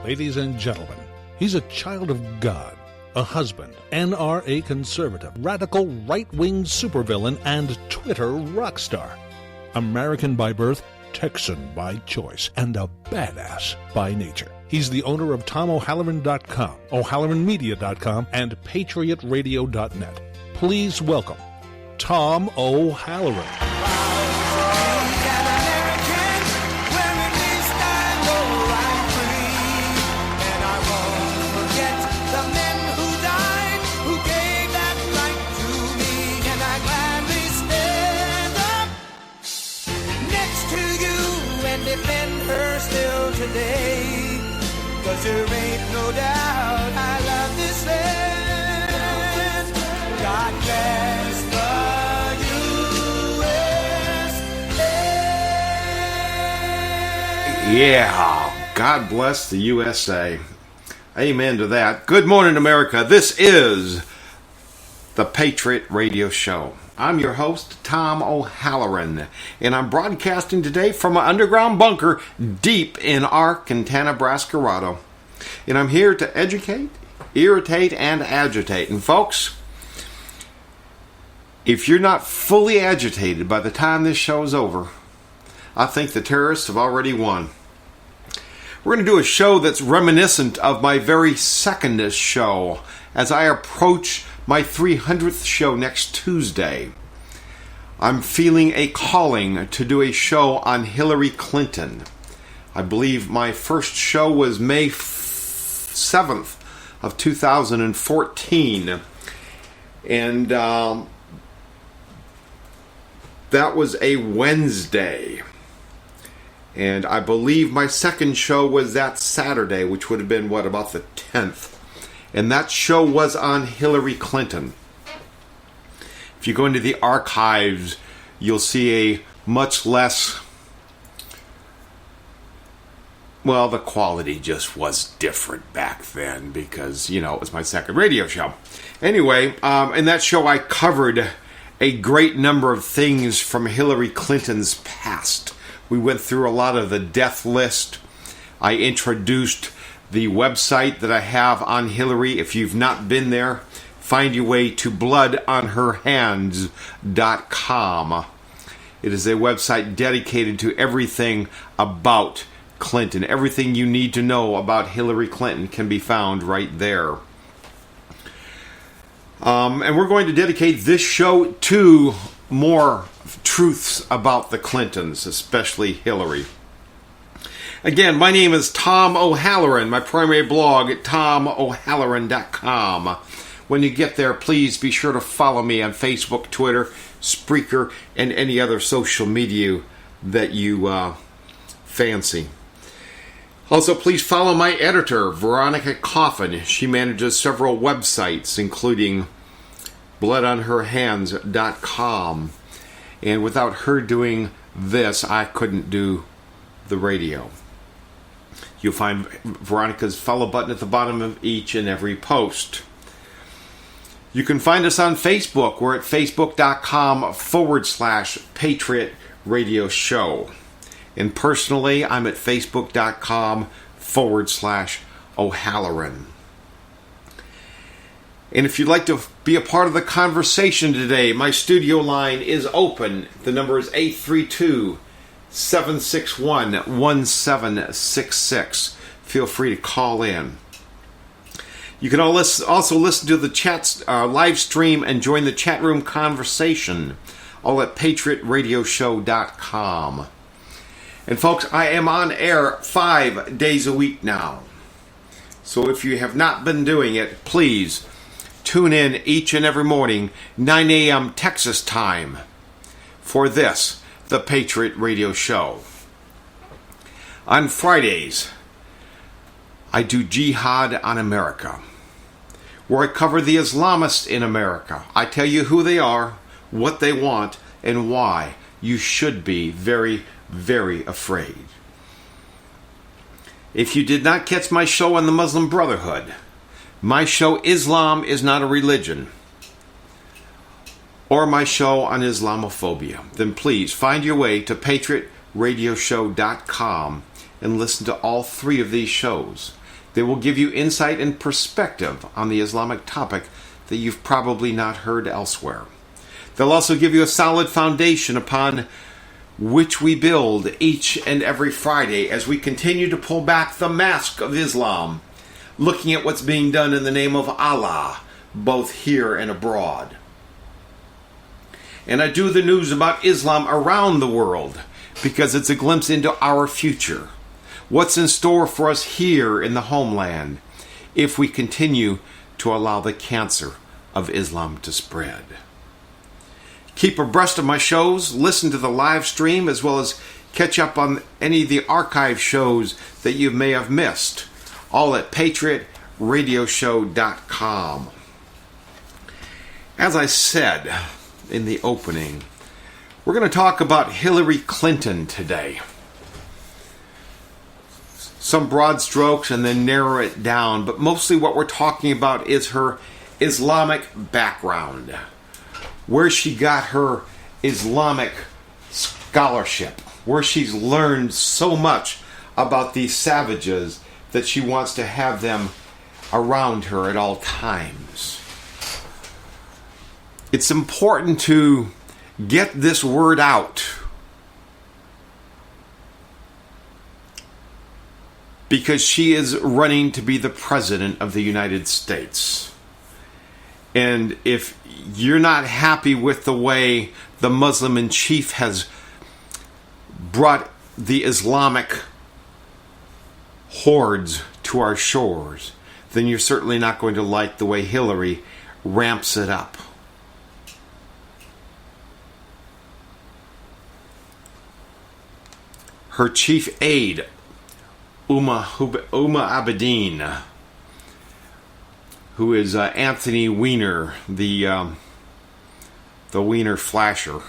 Ladies and gentlemen, he's a child of God, a husband, NRA conservative, radical right-wing supervillain, and Twitter rock star. American by birth, Texan by choice, and a badass by nature. He's the owner of TomO'Halloran.com, O'HalloranMedia.com, and PatriotRadio.net. Please welcome Tom O'Halloran. Today, 'cause there ain't no doubt I love this land. God bless the USA. Yeah, God bless the USA. Amen to that. Good morning, America. This is the Patriot Radio Show. I'm your host, Tom O'Halloran, and I'm broadcasting today from an underground bunker deep in Arkansas, Nebraska. And I'm here to educate, irritate, and agitate. And folks, if you're not fully agitated by the time this show is over, I think the terrorists have already won. We're going to do a show that's reminiscent of my very secondest show as I approach my 300th show next Tuesday. I'm feeling a calling to do a show on Hillary Clinton. I believe my first show was May 7th of 2014. And that was a Wednesday. And I believe my second show was that Saturday, which would have been, about the 10th. And that show was on Hillary Clinton. If you go into the archives, you'll see a much less... Well, the quality just was different back then because, it was my second radio show. Anyway, in that show I covered a great number of things from Hillary Clinton's past. We went through a lot of the death list. I introduced the website that I have on Hillary. If you've not been there, find your way to bloodonherhands.com. It is a website dedicated to everything about Clinton. Everything you need to know about Hillary Clinton can be found right there. And we're going to dedicate this show to more truths about the Clintons, especially Hillary. Again, my name is Tom O'Halloran. My primary blog at TomO'Halloran.com. When you get there, please be sure to follow me on Facebook, Twitter, Spreaker, and any other social media that you fancy. Also, please follow my editor, Veronica Coffin. She manages several websites, including bloodonherhands.com. And without her doing this, I couldn't do the radio. You'll find Veronica's follow button at the bottom of each and every post. You can find us on Facebook. We're at facebook.com/Patriot Radio Show. And personally, I'm at facebook.com/O'Halloran. And if you'd like to be a part of the conversation today, my studio line is open. The number is 832-761-1766. Feel free to call in. You can also listen to the chat live stream and join the chat room conversation, all at PatriotRadioshow.com. And folks, I am on air 5 days a week now. So if you have not been doing it, please tune in each and every morning, 9 a.m. Texas time, for this, the Patriot Radio Show. On Fridays, I do Jihad on America, where I cover the Islamists in America. I tell you who they are, what they want, and why you should be very, very afraid. If you did not catch my show on the Muslim Brotherhood, my show Islam is Not a Religion, or my show on Islamophobia, then please find your way to PatriotRadioshow.com and listen to all three of these shows. They will give you insight and perspective on the Islamic topic that you've probably not heard elsewhere. They'll also give you a solid foundation upon which we build each and every Friday as we continue to pull back the mask of Islam, looking at what's being done in the name of Allah, both here and abroad. And I do the news about Islam around the world because it's a glimpse into our future. What's in store for us here in the homeland if we continue to allow the cancer of Islam to spread. Keep abreast of my shows, listen to the live stream, as well as catch up on any of the archive shows that you may have missed, all at patriotradioshow.com. As I said in the opening, we're going to talk about Hillary Clinton today. Some broad strokes and then narrow it down, but mostly what we're talking about is her Islamic background, where she got her Islamic scholarship, where she's learned so much about these savages that she wants to have them around her at all times. It's important to get this word out because she is running to be the President of the United States. And if you're not happy with the way the Muslim in chief has brought the Islamic hordes to our shores, then you're certainly not going to like the way Hillary ramps it up. Her chief aide, Uma Abedin, who is Anthony Weiner, the Weiner Flasher.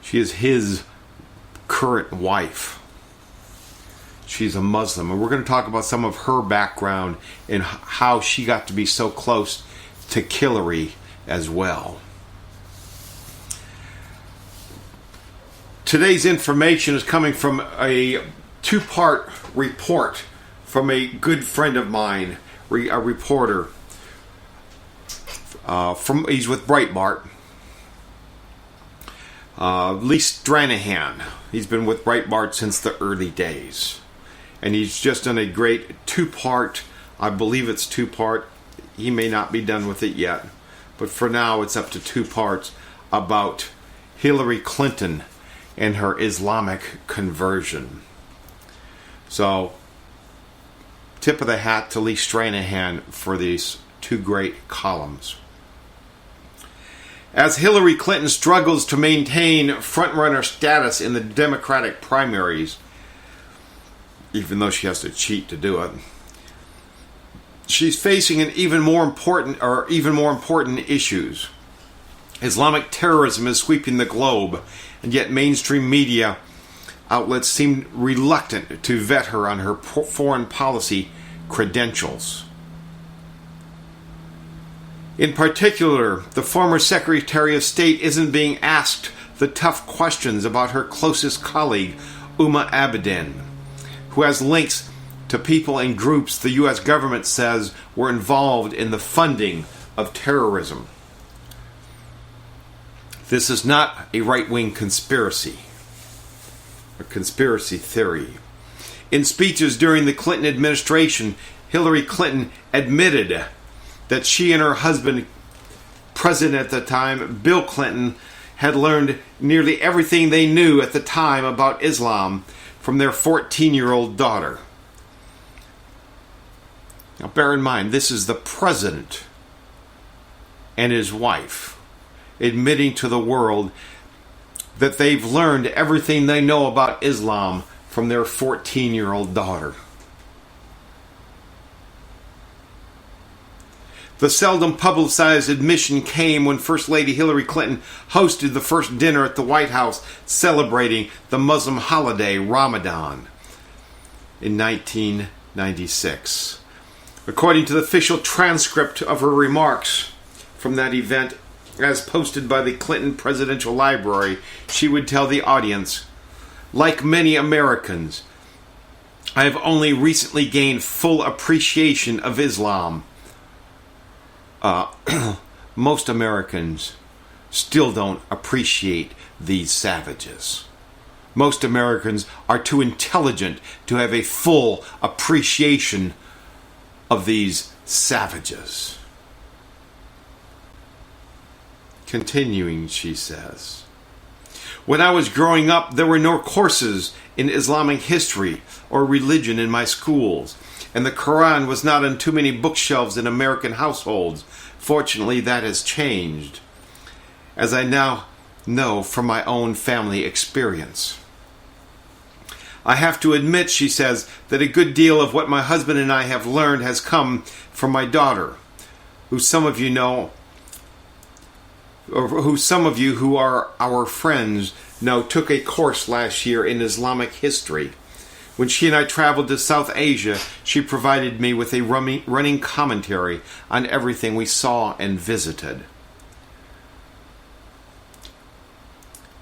She is his current wife. She's a Muslim, and we're going to talk about some of her background and how she got to be so close to Hillary as well. Today's information is coming from a two-part report from a good friend of mine, a reporter. He's with Breitbart. Lee Stranahan. He's been with Breitbart since the early days. And he's just done a great two-part, I believe it's two-part. He may not be done with it yet. But for now, it's up to two parts about Hillary Clinton and her Islamic conversion. So, tip of the hat to Lee Stranahan for these two great columns. As Hillary Clinton struggles to maintain frontrunner status in the Democratic primaries, even though she has to cheat to do it, she's facing an even more important issues. Islamic terrorism is sweeping the globe, and yet mainstream media outlets seem reluctant to vet her on her foreign policy credentials. In particular, the former Secretary of State isn't being asked the tough questions about her closest colleague, Uma Abedin, who has links to people and groups the U.S. government says were involved in the funding of terrorism. This is not a right-wing conspiracy, a conspiracy theory. In speeches during the Clinton administration, Hillary Clinton admitted that she and her husband, President at the time, Bill Clinton, had learned nearly everything they knew at the time about Islam from their 14-year-old daughter. Now bear in mind, this is the president and his wife admitting to the world that they've learned everything they know about Islam from their 14-year-old daughter. The seldom publicized admission came when First Lady Hillary Clinton hosted the first dinner at the White House celebrating the Muslim holiday Ramadan in 1996. According to the official transcript of her remarks from that event, as posted by the Clinton Presidential Library, she would tell the audience, "Like many Americans, I have only recently gained full appreciation of Islam. Most Americans still don't appreciate these savages. Most Americans are too intelligent to have a full appreciation of these savages. Continuing, she says, when I was growing up, there were no courses in Islamic history or religion in my schools, and the Quran was not on too many bookshelves in American households. Fortunately, that has changed, as I now know from my own family experience. I have to admit, she says, that a good deal of what my husband and I have learned has come from my daughter, who some of you know, or who some of you who are our friends know, took a course last year in Islamic history. When she and I traveled to South Asia, she provided me with a running commentary on everything we saw and visited.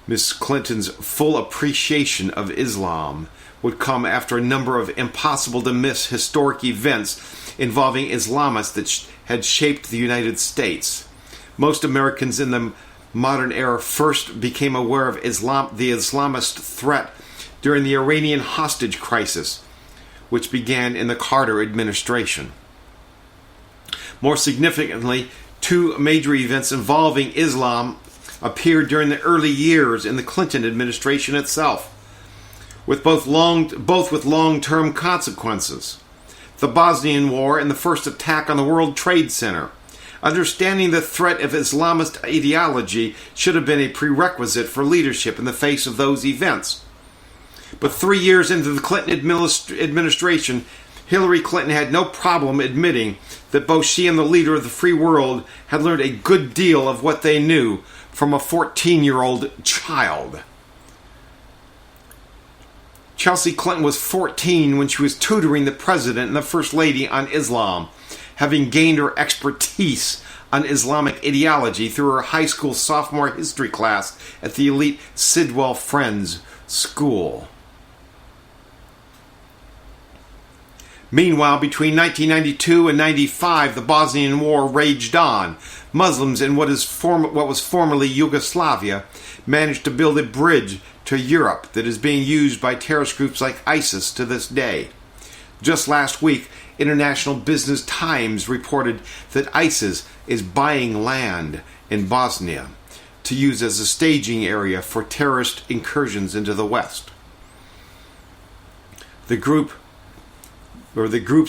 Miss Clinton's full appreciation of Islam would come after a number of impossible-to-miss historic events involving Islamists that had shaped the United States. Most Americans in the modern era first became aware of the Islamist threat during the Iranian hostage crisis, which began in the Carter administration. More significantly, two major events involving Islam appeared during the early years in the Clinton administration itself, with both with long-term consequences. The Bosnian War and the first attack on the World Trade Center. Understanding the threat of Islamist ideology should have been a prerequisite for leadership in the face of those events. But 3 years into the Clinton administration, Hillary Clinton had no problem admitting that both she and the leader of the free world had learned a good deal of what they knew from a 14-year-old child. Chelsea Clinton was 14 when she was tutoring the president and the first lady on Islam, having gained her expertise on Islamic ideology through her high school sophomore history class at the elite Sidwell Friends School. Meanwhile, between 1992 and 95, the Bosnian War raged on. Muslims in what was formerly Yugoslavia managed to build a bridge to Europe that is being used by terrorist groups like ISIS to this day. Just last week, International Business Times reported that ISIS is buying land in Bosnia to use as a staging area for terrorist incursions into the West. The groups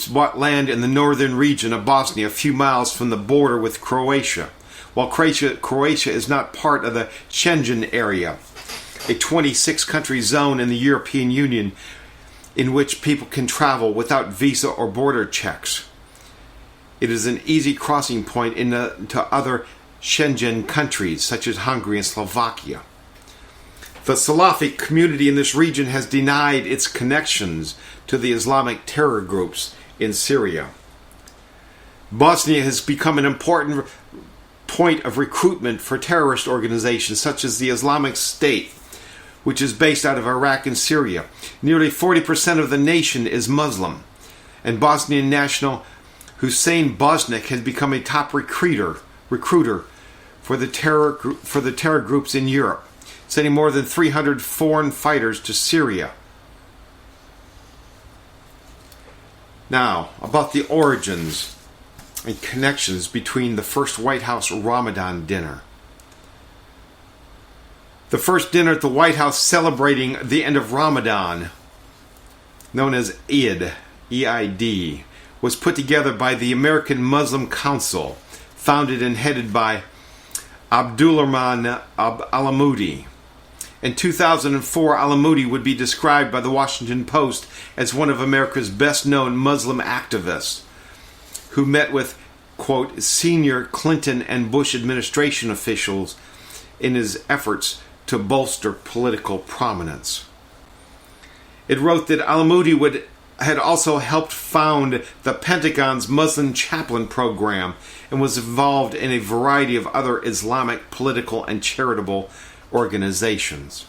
bought land in the northern region of Bosnia, a few miles from the border with Croatia. While Croatia is not part of the Schengen area, a 26-country zone in the European Union in which people can travel without visa or border checks. It is an easy crossing point to other Schengen countries, such as Hungary and Slovakia. The Salafi community in this region has denied its connections to the Islamic terror groups in Syria. Bosnia has become an important point of recruitment for terrorist organizations such as the Islamic State, which is based out of Iraq and Syria. Nearly 40% of the nation is Muslim, and Bosnian national Hussein Bosnik has become a top recruiter for the terror groups in Europe, sending more than 300 foreign fighters to Syria. Now, about the origins and connections between the first White House Ramadan dinner. The first dinner at the White House celebrating the end of Ramadan, known as Eid, E-I-D, was put together by the American Muslim Council, founded and headed by Abdulrahman Alamoudi. In 2004, Alamoudi would be described by the Washington Post as one of America's best-known Muslim activists, who met with, quote, senior Clinton and Bush administration officials in his efforts to bolster political prominence. It wrote that Alamoudi had also helped found the Pentagon's Muslim chaplain program and was involved in a variety of other Islamic political and charitable organizations.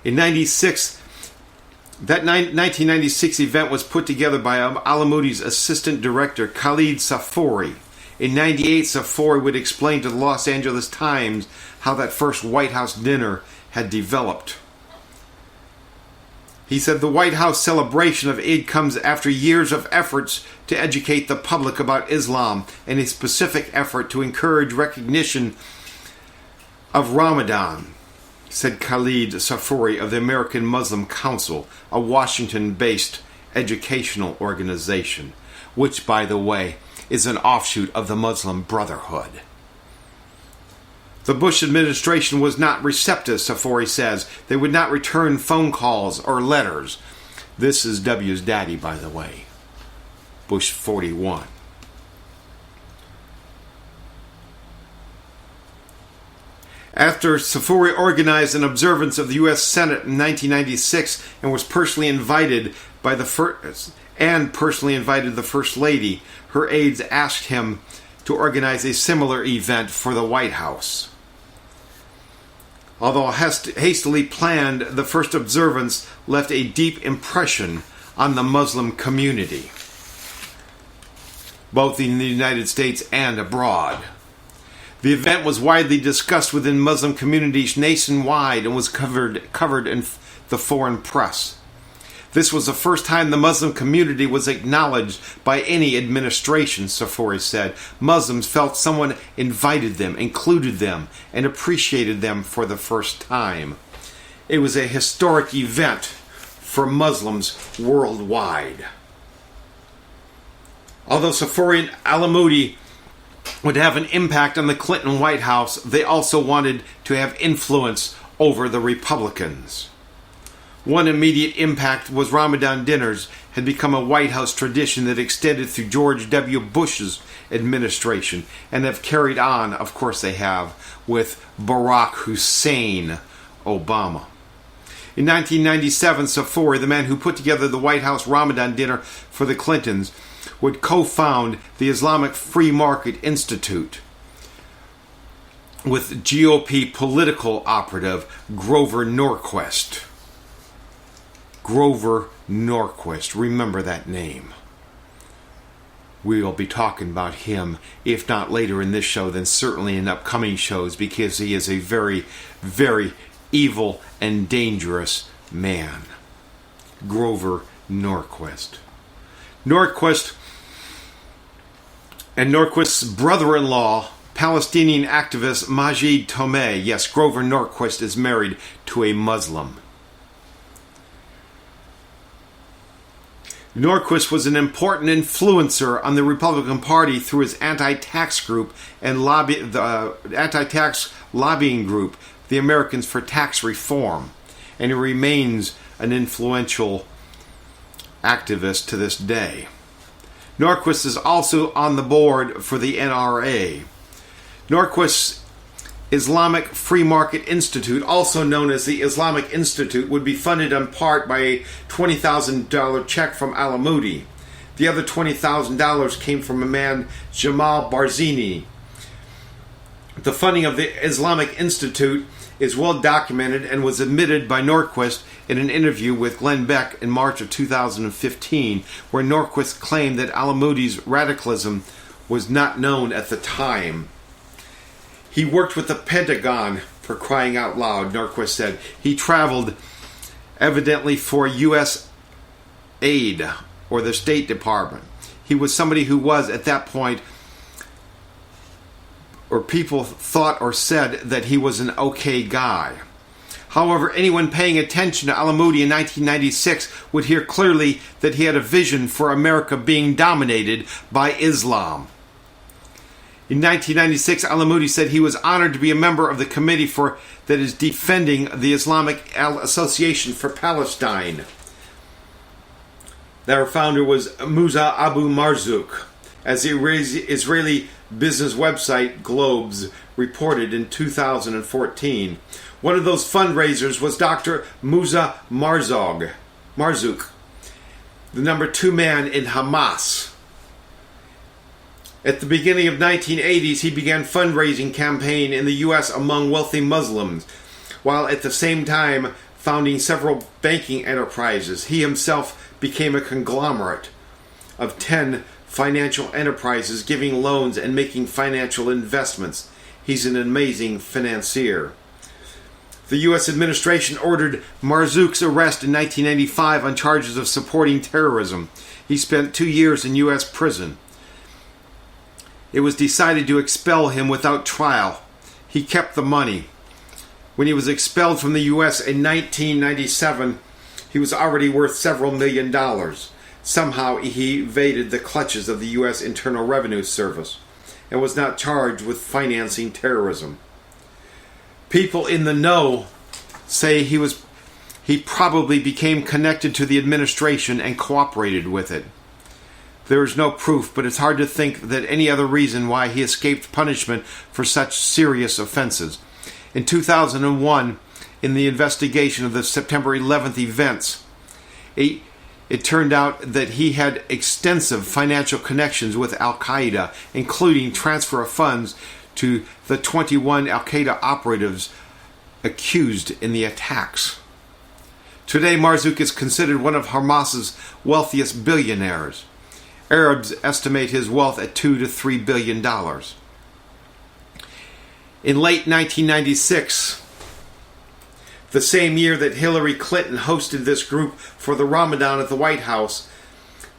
In 1996, That 1996 event was put together by Alamudi's assistant director, Khalid Safori. In 98, Safori would explain to the Los Angeles Times how that first White House dinner had developed. He said the White House celebration of Eid comes after years of efforts to educate the public about Islam and a specific effort to encourage recognition of Ramadan, said Khalid Safori of the American Muslim Council, a Washington-based educational organization, which, by the way, is an offshoot of the Muslim Brotherhood. The Bush administration was not receptive, Safori says. They would not return phone calls or letters. This is W's daddy, by the way. Bush 41. After Safori organized an observance of the U.S. Senate in 1996 and was personally invited by the First Lady, her aides asked him to organize a similar event for the White House. Although hastily planned, the first observance left a deep impression on the Muslim community, both in the United States and abroad. The event was widely discussed within Muslim communities nationwide and was covered in the foreign press. This was the first time the Muslim community was acknowledged by any administration, Safori said. Muslims felt someone invited them, included them, and appreciated them for the first time. It was a historic event for Muslims worldwide. Although Safori and Alamudi would have an impact on the Clinton White House, they also wanted to have influence over the Republicans. One immediate impact was Ramadan dinners had become a White House tradition that extended through George W. Bush's administration and have carried on, of course they have, with Barack Hussein Obama. In 1997, Safori, the man who put together the White House Ramadan dinner for the Clintons, would co-found the Islamic Free Market Institute with GOP political operative Grover Norquist. Grover Norquist. Remember that name. We'll be talking about him, if not later in this show, then certainly in upcoming shows, because he is a very, very evil and dangerous man. Grover Norquist. Norquist and Norquist's brother-in-law, Palestinian activist Majid Tomei. Yes, Grover Norquist is married to a Muslim. Norquist was an important influencer on the Republican Party through his anti-tax group and the anti-tax lobbying group, the Americans for Tax Reform, and he remains an influential activist to this day. Norquist is also on the board for the NRA. Norquist's Islamic Free Market Institute, also known as the Islamic Institute, would be funded in part by a $20,000 check from Alamudi. The other $20,000 came from a man, Jamal Barzini. The funding of the Islamic Institute is well documented and was admitted by Norquist in an interview with Glenn Beck in March of 2015, where Norquist claimed that Alamudi's radicalism was not known at the time. He worked with the Pentagon, for crying out loud, Norquist said. He traveled evidently for U.S. aid or the State Department. He was somebody who was, at that point, or people thought or said that he was an okay guy. However, anyone paying attention to Alamudi in 1996 would hear clearly that he had a vision for America being dominated by Islam. In 1996, Alamudi said he was honored to be a member of the committee that is defending the Islamic Association for Palestine. Their founder was Musa Abu Marzouk, as the Israeli business website Globes reported in 2014. One of those fundraisers was Dr. Musa Marzouk, the number 2 man in Hamas. At the beginning of 1980s, he began fundraising campaign in the U.S. among wealthy Muslims, while at the same time founding several banking enterprises. He himself became a conglomerate of 10 financial enterprises, giving loans and making financial investments. He's an amazing financier. The U.S. administration ordered Marzouk's arrest in 1995 on charges of supporting terrorism. He spent 2 years in U.S. prison. It was decided to expel him without trial. He kept the money. When he was expelled from the U.S. in 1997, he was already worth several $million. Somehow he evaded the clutches of the U.S. Internal Revenue Service and was not charged with financing terrorism. People in the know say he probably became connected to the administration and cooperated with it. There is no proof, but it's hard to think that any other reason why he escaped punishment for such serious offenses. In 2001, in the investigation of the September 11th events, it turned out that he had extensive financial connections with Al-Qaeda, including transfer of funds to the 21 Al-Qaeda operatives accused in the attacks. Today, Marzouk is considered one of Hamas's wealthiest billionaires. Arabs estimate his wealth at $2 to $3 billion. In late 1996, the same year that Hillary Clinton hosted this group for the Ramadan at the White House,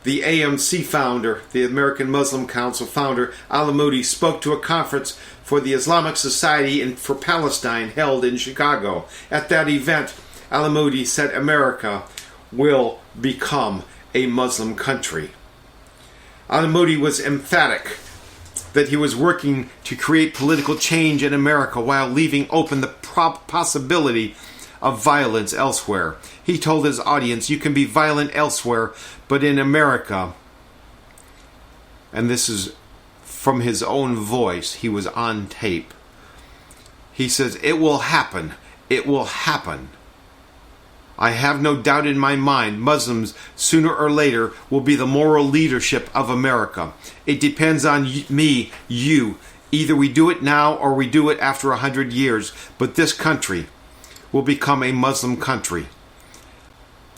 the AMC founder, the American Muslim Council founder, Al-Amoudi, spoke to a conference for the Islamic Society for Palestine held in Chicago. At that event, Al-Amoudi said America will become a Muslim country. Al-Amoudi was emphatic that he was working to create political change in America while leaving open the possibility of violence elsewhere. He told his audience, you can be violent elsewhere, but in America, and this is from his own voice, he was on tape. He says, it will happen. It will happen. I have no doubt in my mind Muslims, sooner or later, will be the moral leadership of America. It depends on me, you. Either we do it now or we do it after 100 years. But this country will become a Muslim country.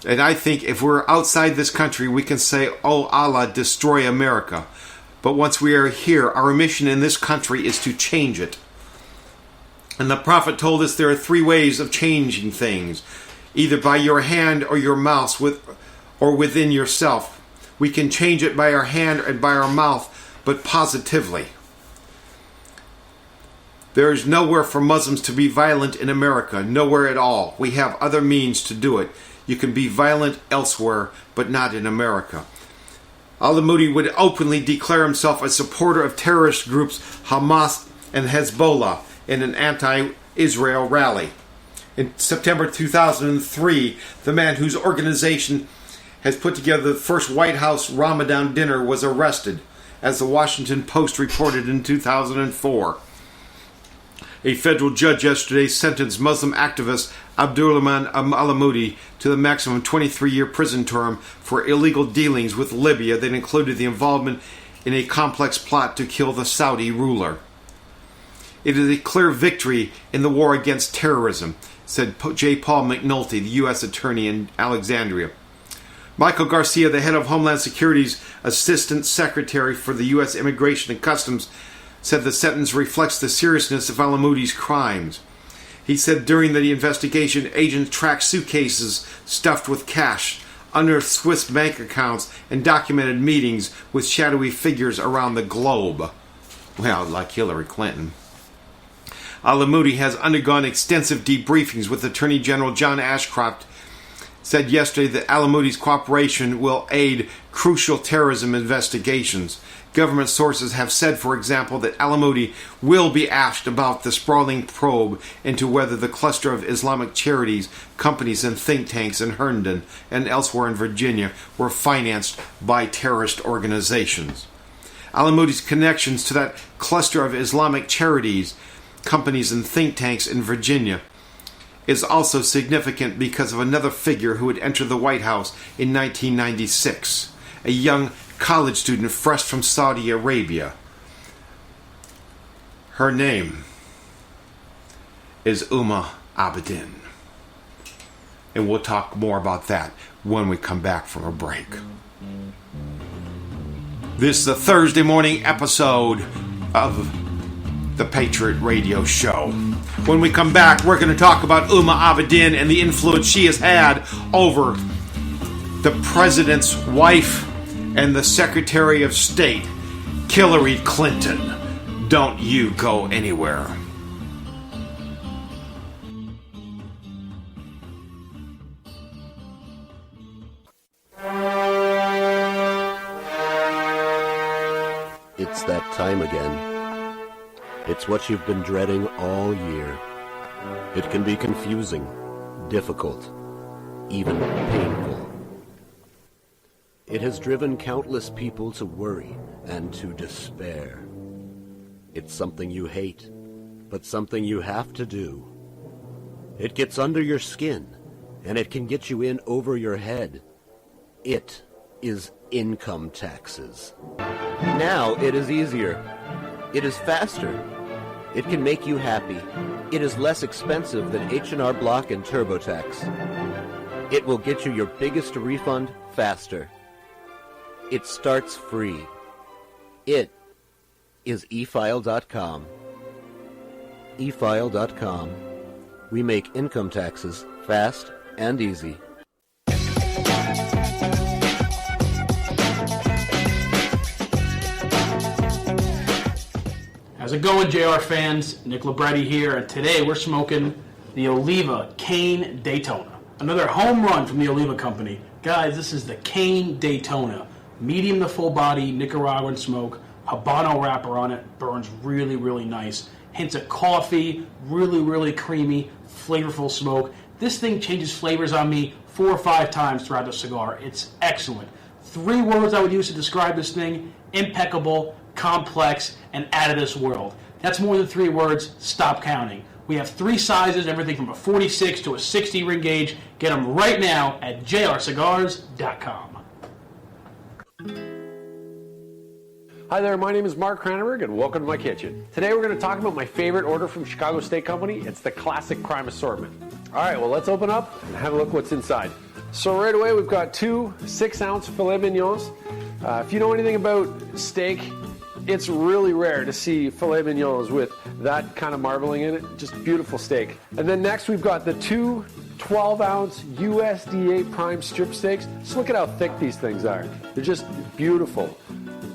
And I think if we're outside this country, we can say, oh Allah, destroy America. But once we are here, our mission in this country is to change it. And the Prophet told us there are 3 ways of changing things. Either by your hand or your mouth, or within yourself. We can change it by our hand and by our mouth, but positively. There is nowhere for Muslims to be violent in America, nowhere at all. We have other means to do it. You can be violent elsewhere, but not in America. Al-Amoudi would openly declare himself a supporter of terrorist groups Hamas and Hezbollah in an anti-Israel rally. In September 2003, the man whose organization has put together the first White House Ramadan dinner was arrested, as the Washington Post reported in 2004. A federal judge yesterday sentenced Muslim activist Abdurrahman Al-Amoudi to the maximum 23-year prison term for illegal dealings with Libya that included the involvement in a complex plot to kill the Saudi ruler. It is a clear victory in the war against terrorism, said J. Paul McNulty, the U.S. Attorney in Alexandria. Michael Garcia, the head of Homeland Security's Assistant Secretary for the U.S. Immigration and Customs, said the sentence reflects the seriousness of Al-Amoudi's crimes. He said during the investigation, agents tracked suitcases stuffed with cash, unearthed Swiss bank accounts, and documented meetings with shadowy figures around the globe. Well, like Hillary Clinton. Al-Amoudi has undergone extensive debriefings with Attorney General John Ashcroft, said yesterday that Al-Amoudi's cooperation will aid crucial terrorism investigations. Government sources have said, for example, that Al-Amoudi will be asked about the sprawling probe into whether the cluster of Islamic charities, companies, and think tanks in Herndon and elsewhere in Virginia were financed by terrorist organizations. Al-Amoudi's connections to that cluster of Islamic charities, companies, and think tanks in Virginia is also significant because of another figure who had entered the White House in 1996, a young college student fresh from Saudi Arabia. Her name is Uma Abedin. And we'll talk more about that when we come back from a break. This is the Thursday morning episode of the Patriot Radio Show. When we come back, we're going to talk about Huma Abedin and the influence she has had over the president's wife and the Secretary of State, Hillary Clinton. Don't you go anywhere. It's that time again. It's what you've been dreading all year. It can be confusing, difficult, even painful. It has driven countless people to worry and to despair. It's something you hate, but something you have to do. It gets under your skin, and it can get you in over your head. It is income taxes. Now it is easier. It is faster. It can make you happy. It is less expensive than H&R Block and TurboTax. It will get you your biggest refund faster. It starts free. It is efile.com. efile.com. We make income taxes fast and easy. How's it going, JR fans? Nick Libretti here, and today we're smoking the Oliva Cane Daytona. Another home run from the Oliva Company. Guys, this is the Cane Daytona. Medium to full body Nicaraguan smoke, Habano wrapper on it, burns really, really nice. Hints of coffee, really, really creamy, flavorful smoke. This thing changes flavors on me 4 or 5 times throughout the cigar. It's excellent. 3 words I would use to describe this thing: impeccable, complex, and out of this world. That's more than 3 words. Stop counting. We have 3 sizes, everything from a 46 to a 60 ring gauge. Get them right now at jrcigars.com. Hi there, my name is Mark Cranenberg and welcome to my kitchen. Today we're going to talk about my favorite order from Chicago Steak Company. It's the Classic Prime Assortment. Alright, well let's open up and have a look what's inside. So right away we've got 2 6-ounce filet mignons. If you know anything about steak, it's really rare to see filet mignons with that kind of marbling in it. Just beautiful steak. And then next we've got the 2 12-ounce USDA prime strip steaks. Just look at how thick these things are. They're just beautiful.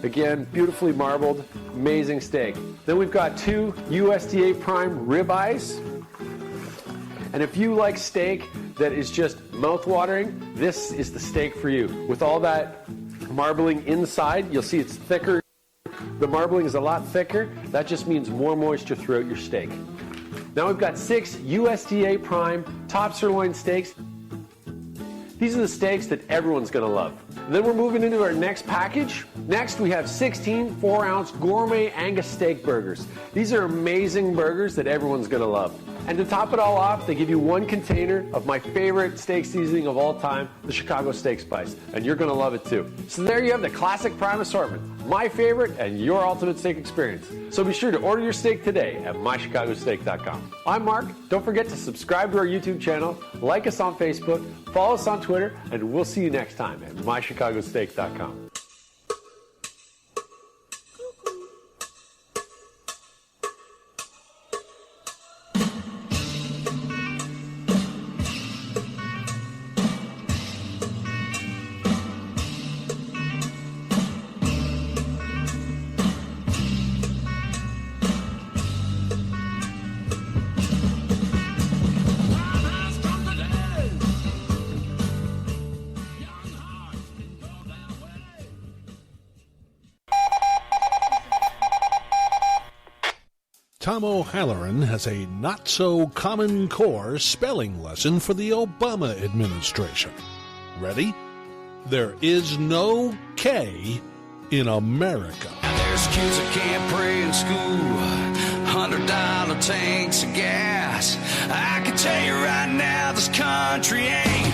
Again, beautifully marbled, amazing steak. Then we've got 2 USDA prime ribeyes. And if you like steak that is just mouth-watering, this is the steak for you. With all that marbling inside, you'll see it's thicker. The marbling is a lot thicker. That just means more moisture throughout your steak. Now we've got 6 USDA prime top sirloin steaks. These are the steaks that everyone's going to love. Then we're moving into our next package. Next we have 16 4-ounce gourmet Angus steak burgers. These are amazing burgers that everyone's going to love. And to top it all off, they give you 1 container of my favorite steak seasoning of all time, the Chicago Steak Spice. And you're going to love it too. So there you have the Classic Prime Assortment, my favorite and your ultimate steak experience. So be sure to order your steak today at mychicagosteak.com. I'm Mark. Don't forget to subscribe to our YouTube channel, like us on Facebook, follow us on Twitter, and we'll see you next time at mychicagosteak.com. Tom O'Halloran has a not-so-common core spelling lesson for the Obama administration. Ready? There is no K in America. There's kids that can't pray in school, $100 tanks of gas. I can tell you right now, this country ain't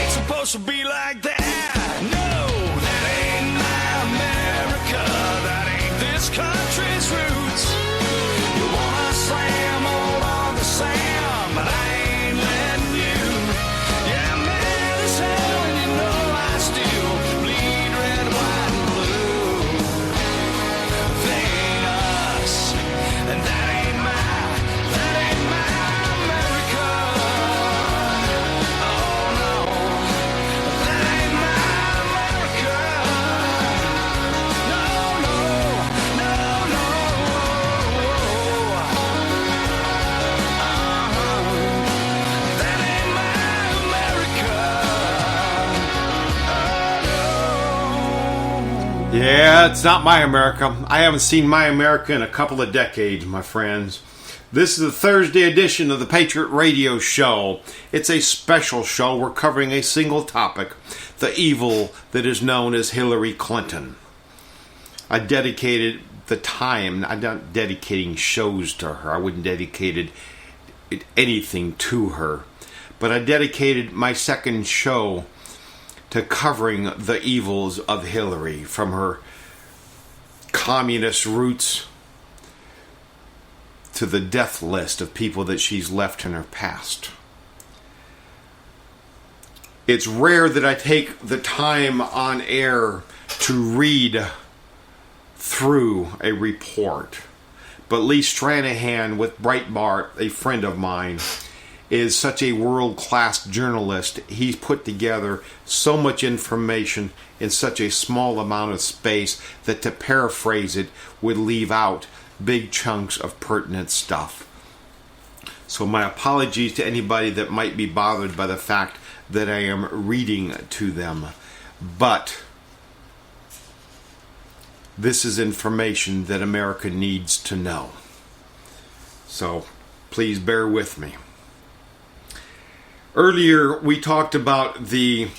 supposed to be like that. No, that ain't my America. That ain't this country's roots. You wanna slam, hold on to Sam, but I ain't letting you. Yeah, Yeah, it's not My America. I haven't seen My America in a couple of decades, my friends. This is the Thursday edition of the Patriot Radio Show. It's a special show. We're covering a single topic, the evil that is known as Hillary Clinton. I dedicated the time, I'm not dedicating shows to her. I wouldn't dedicate anything to her. But I dedicated my second show to covering the evils of Hillary, from her communist roots to the death list of people that she's left in her past. It's rare that I take the time on air to read through a report, but Lee Stranahan with Breitbart, a friend of mine, is such a world-class journalist. He's put together so much information in such a small amount of space that, to paraphrase it, would leave out big chunks of pertinent stuff. So my apologies to anybody that might be bothered by the fact that I am reading to them. But this is information that America needs to know. So please bear with me. Earlier, we talked about the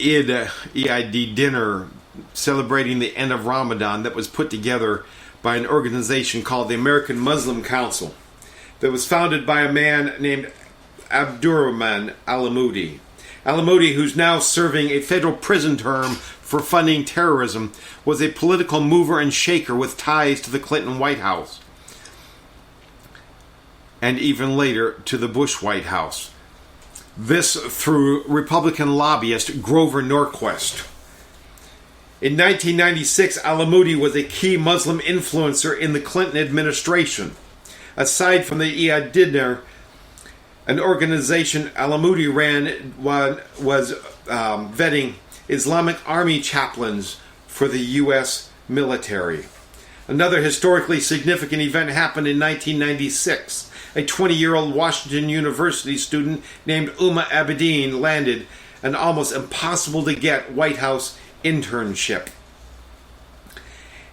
Eid dinner celebrating the end of Ramadan that was put together by an organization called the American Muslim Council that was founded by a man named Abdurrahman Alamoudi. Alamoudi, who's now serving a federal prison term for funding terrorism, was a political mover and shaker with ties to the Clinton White House, and even later to the Bush White House. This through Republican lobbyist Grover Norquist. In 1996, Alamoudi was a key Muslim influencer in the Clinton administration. Aside from the Eid dinner, an organization Alamoudi ran was vetting Islamic Army chaplains for the U.S. military. Another historically significant event happened in 1996. A 20-year-old Washington University student named Uma Abedin landed an almost impossible-to-get White House internship.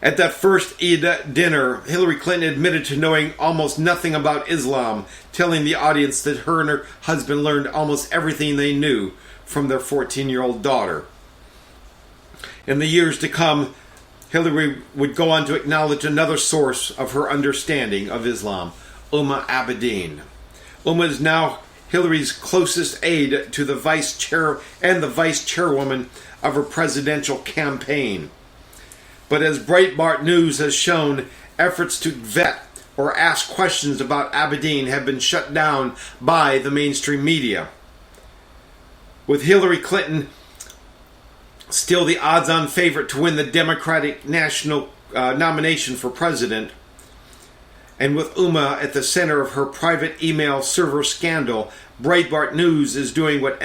At that first Eid dinner, Hillary Clinton admitted to knowing almost nothing about Islam, telling the audience that her and her husband learned almost everything they knew from their 14-year-old daughter. In the years to come, Hillary would go on to acknowledge another source of her understanding of Islam, Uma Abedin. Uma is now Hillary's closest aide to the vice chair and the vice chairwoman of her presidential campaign. But as Breitbart News has shown, efforts to vet or ask questions about Abedin have been shut down by the mainstream media. With Hillary Clinton still the odds-on favorite to win the Democratic national nomination for president, and with Uma at the center of her private email server scandal, Breitbart News is doing what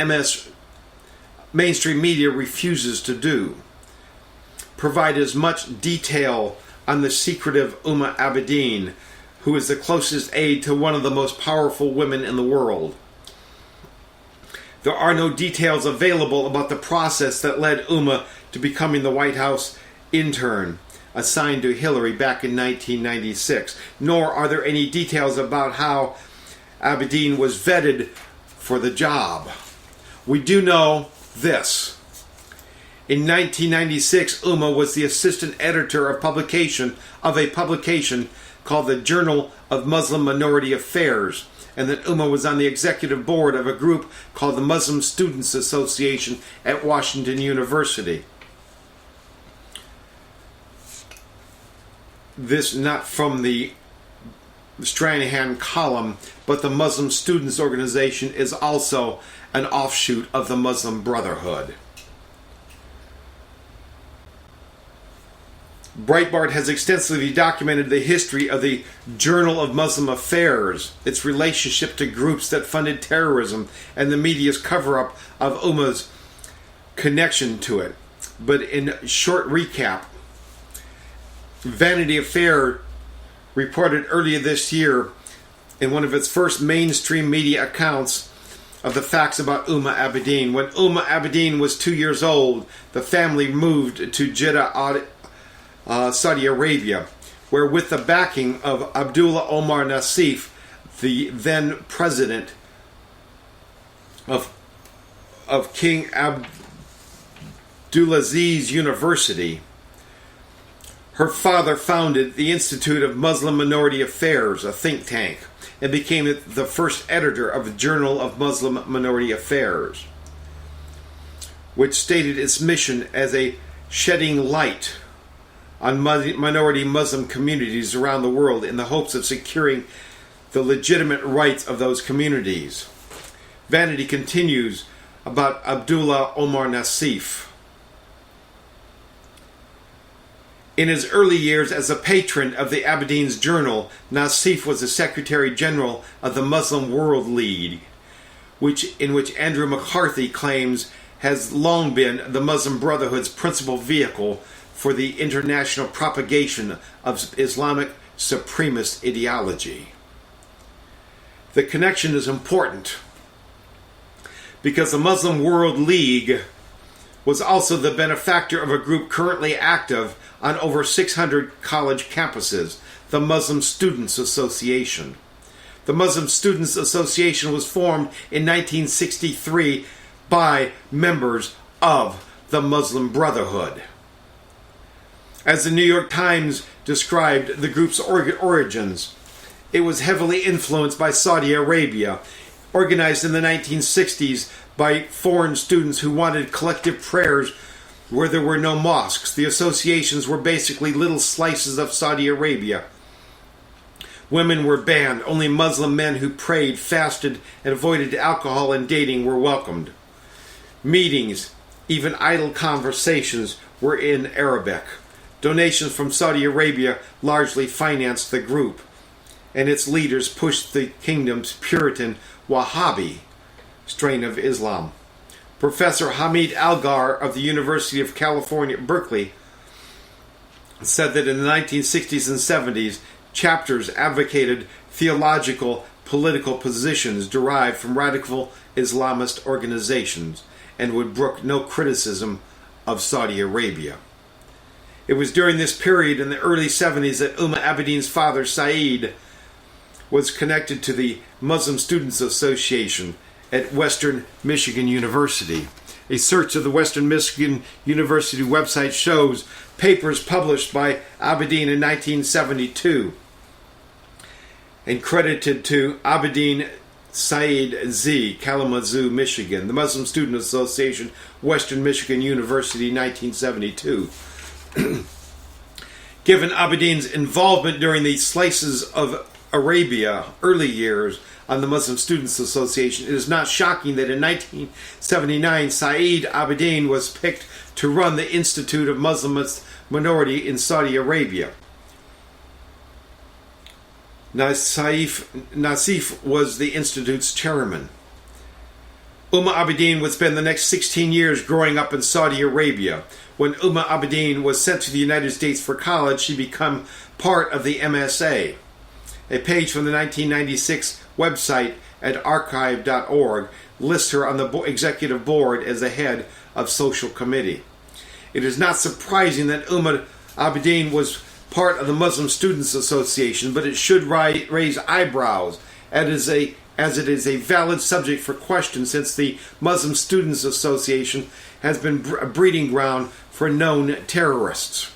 mainstream media refuses to do: provide as much detail on the secretive Uma Abedin, who is the closest aide to one of the most powerful women in the world. There are no details available about the process that led Uma to becoming the White House intern assigned to Hillary back in 1996, nor are there any details about how Abedin was vetted for the job. We do know this. In 1996, Uma was the assistant editor of a publication called the Journal of Muslim Minority Affairs, and that Uma was on the executive board of a group called the Muslim Students Association at Washington University. This not from the Stranahan column, but the Muslim Students Organization is also an offshoot of the Muslim Brotherhood. Breitbart has extensively documented the history of the Journal of Muslim Affairs, its relationship to groups that funded terrorism, and the media's cover-up of Uma's connection to it. But in short recap, Vanity Fair reported earlier this year in one of its first mainstream media accounts of the facts about Abedin. When Abedin was 2 years old, the family moved to Jeddah, Saudi Arabia, where with the backing of Abdullah Omar Nassif, the then president of King Abdulaziz University, her father founded the Institute of Muslim Minority Affairs, a think tank, and became the first editor of the Journal of Muslim Minority Affairs, which stated its mission as a shedding light on minority Muslim communities around the world in the hopes of securing the legitimate rights of those communities. Vanity continues about Abdullah Omar Nassif. In his early years as a patron of the Abedin's Journal, Nassif was the Secretary General of the Muslim World League, in which Andrew McCarthy claims has long been the Muslim Brotherhood's principal vehicle for the international propagation of Islamic supremacist ideology. The connection is important because the Muslim World League was also the benefactor of a group currently active on over 600 college campuses, the Muslim Students Association. The Muslim Students Association was formed in 1963 by members of the Muslim Brotherhood. As the New York Times described the group's origins, it was heavily influenced by Saudi Arabia, organized in the 1960s by foreign students who wanted collective prayers where there were no mosques. The associations were basically little slices of Saudi Arabia. Women were banned. Only Muslim men who prayed, fasted, and avoided alcohol and dating were welcomed. Meetings, even idle conversations, were in Arabic. Donations from Saudi Arabia largely financed the group, and its leaders pushed the kingdom's Puritan Wahhabi strain of Islam. Professor Hamid Algar of the University of California, Berkeley, said that in the 1960s and 70s, chapters advocated theological, political positions derived from radical Islamist organizations and would brook no criticism of Saudi Arabia. It was during this period in the early 70s that Abedin's father, Said, was connected to the Muslim Students Association at Western Michigan University. A search of the Western Michigan University website shows papers published by Abedin in 1972 and credited to Abedin Said Z, Kalamazoo, Michigan. The Muslim Student Association, Western Michigan University, 1972. Given Abedin's involvement during the Slices of Arabia early years on the Muslim Students Association, it is not shocking that in 1979 Said Abedin was picked to run the Institute of Muslimist Minority in Saudi Arabia. Nassif was the institute's chairman. Abedin would spend the next 16 years growing up in Saudi Arabia. When Abedin was sent to the United States for college, she became part of the MSA. A page from the 1996 website at archive.org lists her on the executive board as the head of social committee. It is not surprising that Abedin was part of the Muslim Students Association, but it should raise eyebrows as it is a valid subject for question, since the Muslim Students Association has been a breeding ground for known terrorists.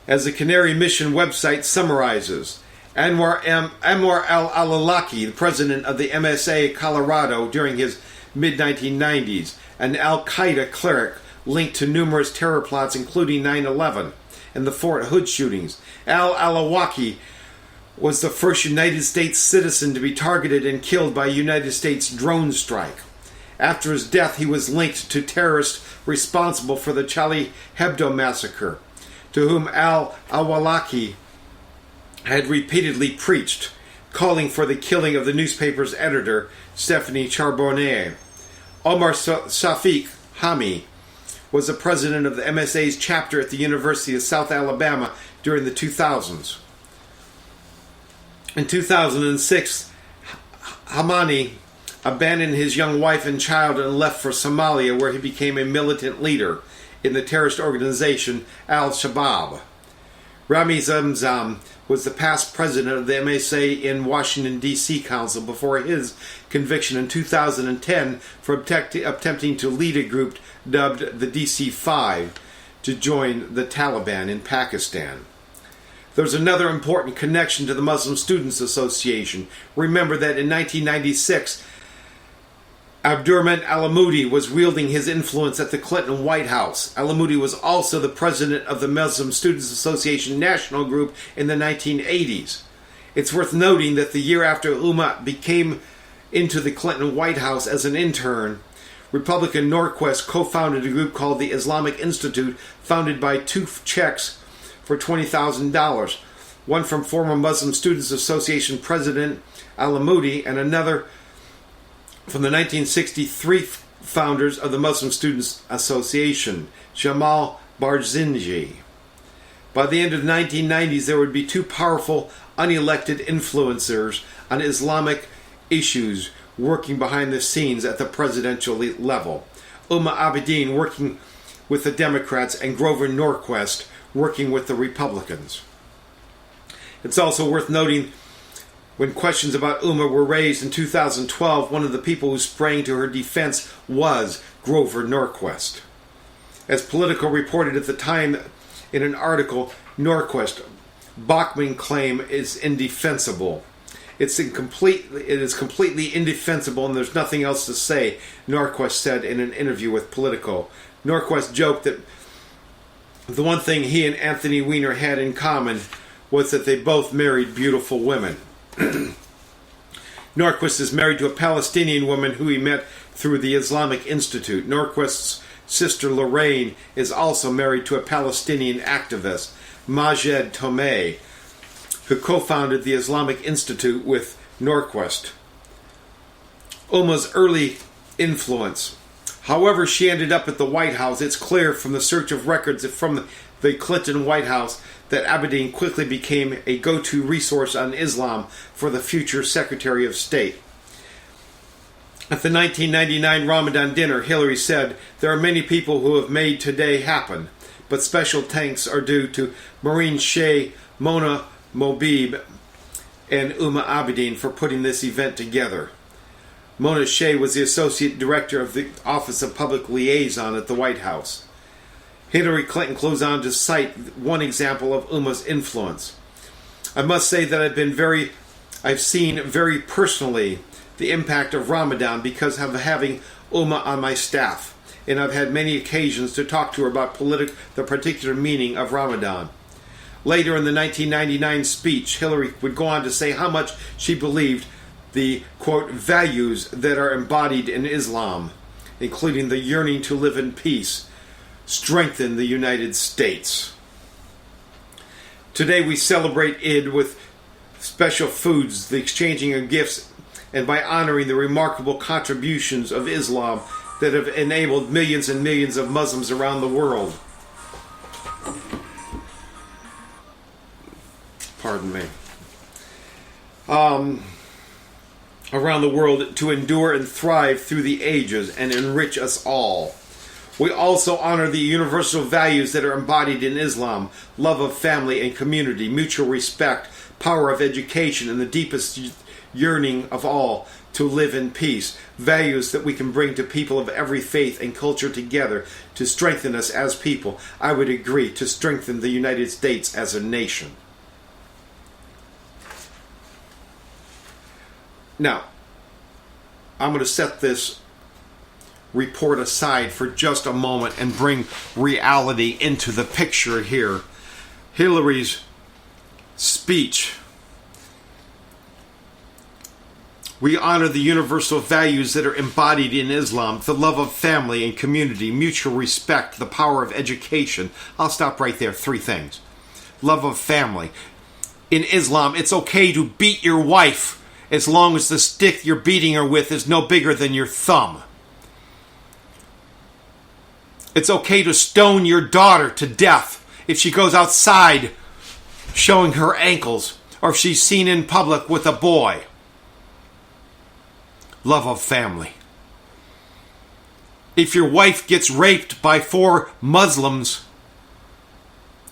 As the Canary Mission website summarizes, Anwar al-Awlaki, the president of the MSA Colorado during his mid-1990s, an al-Qaeda cleric linked to numerous terror plots including 9/11 and the Fort Hood shootings. Al-Awlaki was the first United States citizen to be targeted and killed by a United States drone strike. After his death, he was linked to terrorists responsible for the Charlie Hebdo massacre, to whom al-Awlaki had repeatedly preached, calling for the killing of the newspaper's editor, Stephanie Charbonnet. Omar Shafiq Hami was the president of the MSA's chapter at the University of South Alabama during the 2000s. In 2006, Hamani abandoned his young wife and child and left for Somalia, where he became a militant leader in the terrorist organization Al-Shabaab. Rami Zamzam was the past president of the MSA in Washington, D.C. Council before his conviction in 2010 for attempting to lead a group dubbed the DC-5 to join the Taliban in Pakistan. There's another important connection to the Muslim Students Association. Remember that in 1996, Abdurrahman Al-Amoudi was wielding his influence at the Clinton White House. Al-Amoudi was also the president of the Muslim Students Association National Group in the 1980s. It's worth noting that the year after Umar became into the Clinton White House as an intern, Republican Norquist co-founded a group called the Islamic Institute, founded by two Czechs for $20,000. One from former Muslim Students Association President Al-Amoudi and another from the 1963 founders of the Muslim Students Association, Jamal Barzinji. By the end of the 1990s, there would be two powerful, unelected influencers on Islamic issues working behind the scenes at the presidential level. Umar Abedin working with the Democrats and Grover Norquist working with the Republicans. It's also worth noting when questions about Umar were raised in 2012, one of the people who sprang to her defense was Grover Norquist. As Politico reported at the time in an article, Norquist Bachmann claim is indefensible. It is completely indefensible and there's nothing else to say, Norquist said in an interview with Politico. Norquist joked that the one thing he and Anthony Weiner had in common was that they both married beautiful women. Norquist is married to a Palestinian woman who he met through the Islamic Institute. Norquist's sister Lorraine is also married to a Palestinian activist, Majed Tomei, who co-founded the Islamic Institute with Norquist. Uma's early influence. However she ended up at the White House, it's clear from the search of records from the Clinton White House that Abedin quickly became a go-to resource on Islam for the future Secretary of State. At the 1999 Ramadan dinner, Hillary said, "There are many people who have made today happen, but special thanks are due to Maureen Shea, Mona Mobib, and Umar Abedin for putting this event together." Mona Shea was the Associate Director of the Office of Public Liaison at the White House. Hillary Clinton goes on to cite one example of Uma's influence. "I must say that I've seen very personally the impact of Ramadan because of having Uma on my staff, and I've had many occasions to talk to her about the particular meaning of Ramadan." Later in the 1999 speech, Hillary would go on to say how much she believed the, quote, values that are embodied in Islam, including the yearning to live in peace, strengthen the United States. Today we celebrate Eid with special foods, the exchanging of gifts, and by honoring the remarkable contributions of Islam that have enabled millions and millions of Muslims around the world. Pardon me. Around the world to endure and thrive through the ages and enrich us all. We also honor the universal values that are embodied in Islam: love of family and community, mutual respect, power of education, and the deepest yearning of all to live in peace. Values that we can bring to people of every faith and culture together to strengthen us as people. I would agree, to strengthen the United States as a nation. Now, I'm going to set this report aside for just a moment and bring reality into the picture here. Hillary's speech. We honor the universal values that are embodied in Islam: the love of family and community, mutual respect, the power of education. I'll stop right there. 3 things. Love of family. In Islam, it's okay to beat your wife as long as the stick you're beating her with is no bigger than your thumb. It's okay to stone your daughter to death if she goes outside showing her ankles or if she's seen in public with a boy. love of family. If your wife gets raped by 4 Muslims,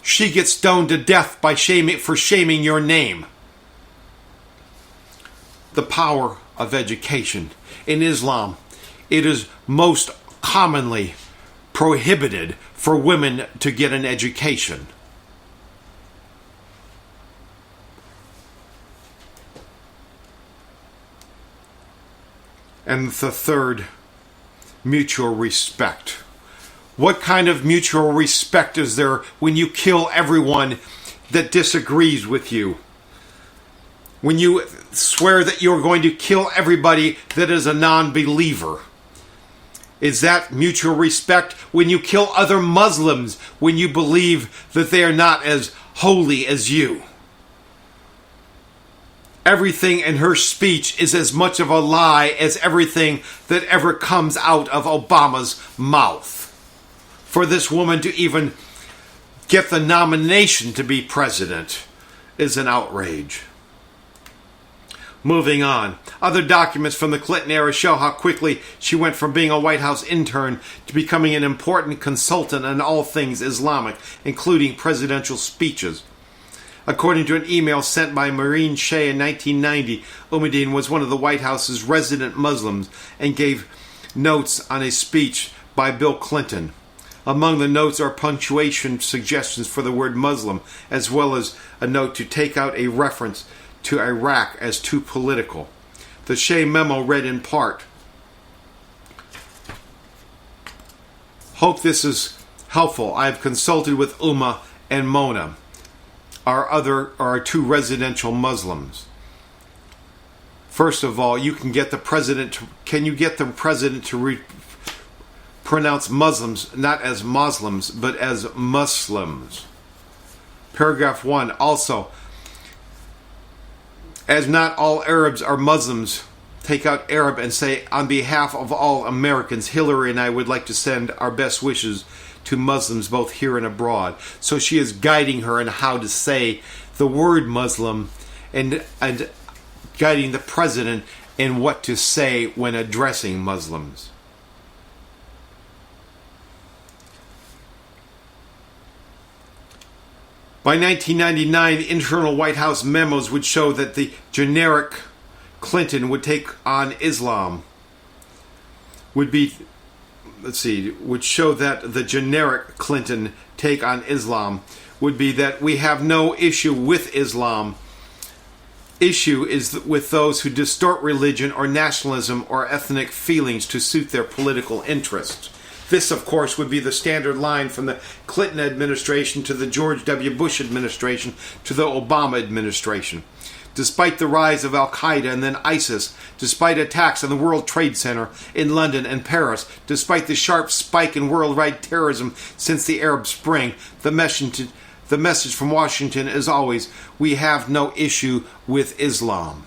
she gets stoned to death for shaming your name. The power of education. In Islam, it is most commonly prohibited for women to get an education. And the third, mutual respect. What kind of mutual respect is there when you kill everyone that disagrees with you? When you swear that you're going to kill everybody that is a non-believer? Is that mutual respect? When you kill other Muslims when you believe that they are not as holy as you? Everything in her speech is as much of a lie as everything that ever comes out of Obama's mouth. For this woman to even get the nomination to be president is an outrage. Moving on. Other documents from the Clinton era show how quickly she went from being a White House intern to becoming an important consultant on all things Islamic, including presidential speeches. According to an email sent by Maureen Shea in 1990, Umedine was one of the White House's resident Muslims and gave notes on a speech by Bill Clinton. Among the notes are punctuation suggestions for the word Muslim, as well as a note to take out a reference to Iraq as too political. The Shea memo read in part, "Hope this is helpful. I have consulted with Uma and Mona, our 2 residential Muslims. First of all, can you get the president to pronounce Muslims not as Muslims, but as Muslims?" Paragraph 1, also, "As not all Arabs are Muslims, take out Arab and say, on behalf of all Americans, Hillary and I would like to send our best wishes to Muslims both here and abroad." So she is guiding her in how to say the word Muslim and guiding the president in what to say when addressing Muslims. By 1999, the internal White House memos would show that the generic Clinton would take on Islam. Would show that the generic Clinton take on Islam would be that we have no issue with Islam. Issue is with those who distort religion or nationalism or ethnic feelings to suit their political interests. This, of course, would be the standard line from the Clinton administration to the George W. Bush administration to the Obama administration. Despite the rise of Al-Qaeda and then ISIS, despite attacks on the World Trade Center in London and Paris, despite the sharp spike in worldwide terrorism since the Arab Spring, the message from Washington is always, we have no issue with Islam.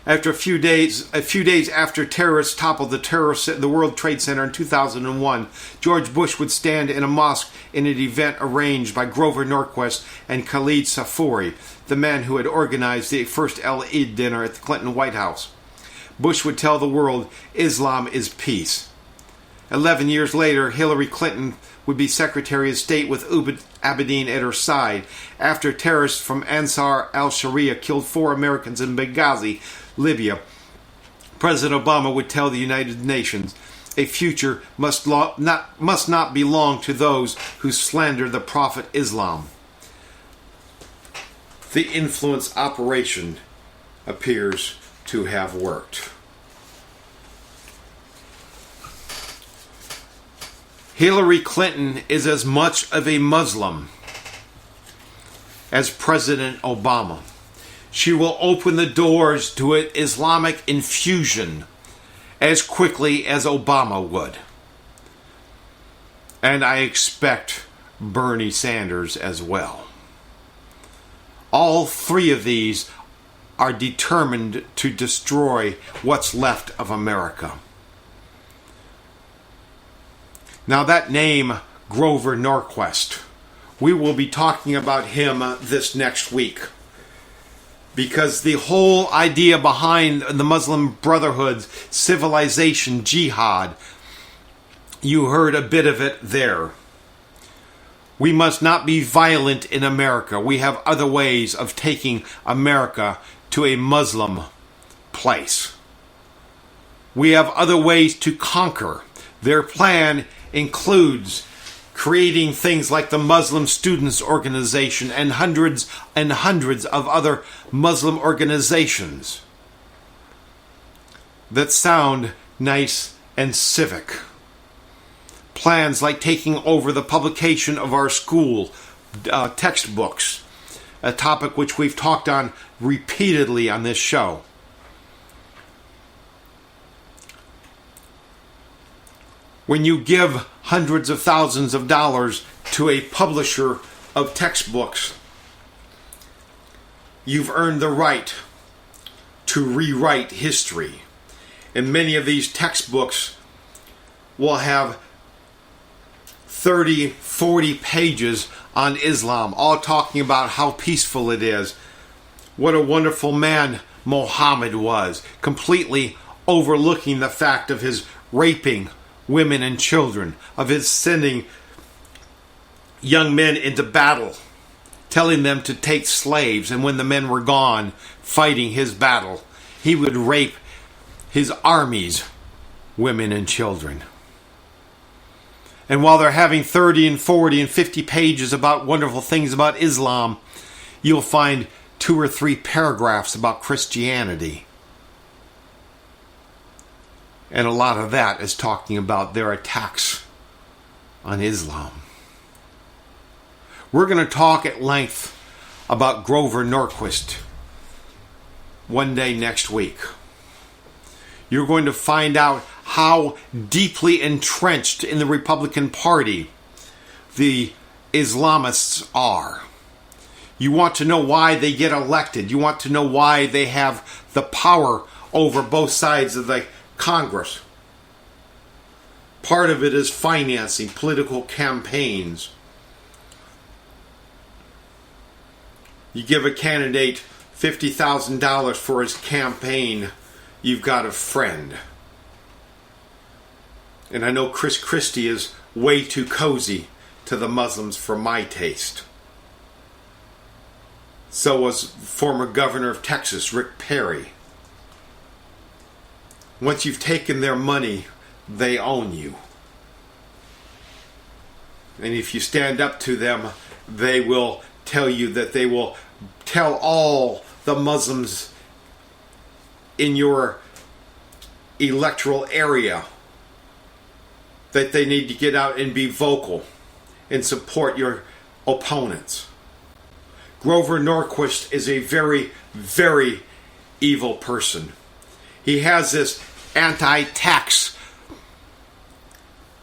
After a few days after terrorists toppled the World Trade Center in 2001, George Bush would stand in a mosque in an event arranged by Grover Norquist and Khalid Safouri, the man who had organized the first El-Eid dinner at the Clinton White House. Bush would tell the world, Islam is peace. 11 years later, Hillary Clinton would be Secretary of State with Ubud Abedin at her side. After terrorists from Ansar al-Sharia killed 4 Americans in Benghazi, Libya, President Obama would tell the United Nations, a future must not belong to those who slander the Prophet Islam. The influence operation appears to have worked. Hillary Clinton is as much of a Muslim as President Obama. She will open the doors to an Islamic infusion as quickly as Obama would. And I expect Bernie Sanders as well. All 3 of these are determined to destroy what's left of America. Now that name, Grover Norquist, we will be talking about him this next week, because the whole idea behind the Muslim Brotherhood's civilization jihad, you heard a bit of it there. We must not be violent in America. We have other ways of taking America to a Muslim place. We have other ways to conquer. Their plan includes creating things like the Muslim Students Organization and hundreds of other Muslim organizations that sound nice and civic. Plans like taking over the publication of our school textbooks, a topic which we've talked on repeatedly on this show. When you give hundreds of thousands of dollars to a publisher of textbooks, you've earned the right to rewrite history. And many of these textbooks will have 30, 40 pages on Islam, all talking about how peaceful it is. What a wonderful man Muhammad was, completely overlooking the fact of his raping women and children, of his sending young men into battle, telling them to take slaves, and when the men were gone fighting his battle, he would rape his army's women and children. And while they're having 30 and 40 and 50 pages about wonderful things about Islam, you'll find 2 or 3 paragraphs about Christianity. And a lot of that is talking about their attacks on Islam. We're going to talk at length about Grover Norquist one day next week. You're going to find out how deeply entrenched in the Republican Party the Islamists are. You want to know why they get elected. You want to know why they have the power over both sides of the Congress. Part of it is financing political campaigns. You give a candidate $50,000 for his campaign, you've got a friend. And I know Chris Christie is way too cozy to the Muslims for my taste. So was former governor of Texas, Rick Perry. Once you've taken their money, they own you. And if you stand up to them, they will tell you that they will tell all the Muslims in your electoral area that they need to get out and be vocal and support your opponents. Grover Norquist is a very, very evil person. He has this anti-tax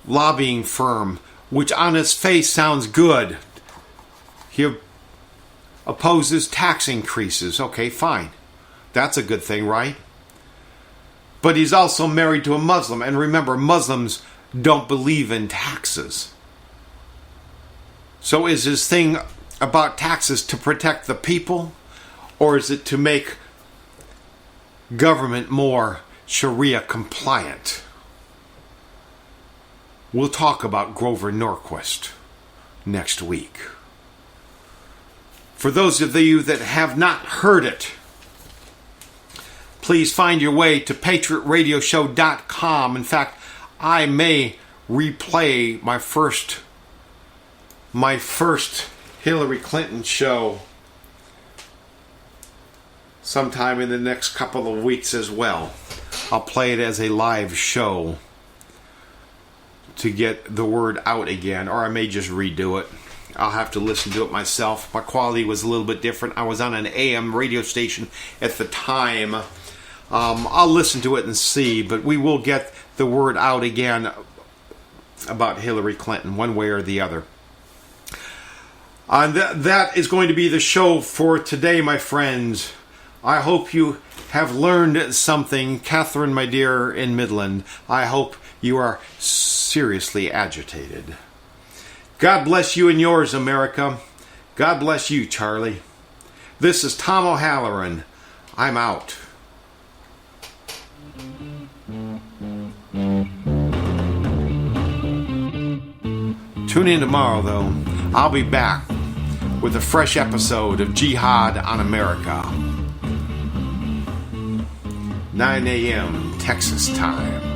lobbying firm, which on its face sounds good. He opposes tax increases. Okay, fine. That's a good thing, right? But he's also married to a Muslim. And remember, Muslims don't believe in taxes. So is his thing about taxes to protect the people? Or is it to make government more Sharia compliant? We'll talk about Grover Norquist next week. For those of you that have not heard it, please find your way to patriotradioshow.com. In fact, I may replay my first Hillary Clinton show sometime in the next couple of weeks as well. I'll play it as a live show to get the word out again, or I may just redo it. I'll have to listen to it myself. My quality was a little bit different. I was on an AM radio station at the time. I'll listen to it and see, but we will get the word out again about Hillary Clinton, one way or the other. That is going to be the show for today, my friends. I hope you have learned something. Catherine, my dear, in Midland, I hope you are seriously agitated. God bless you and yours, America. God bless you, Charlie. This is Tom O'Halloran. I'm out. Tune in tomorrow, though. I'll be back with a fresh episode of Jihad on America. 9 a.m. Texas time.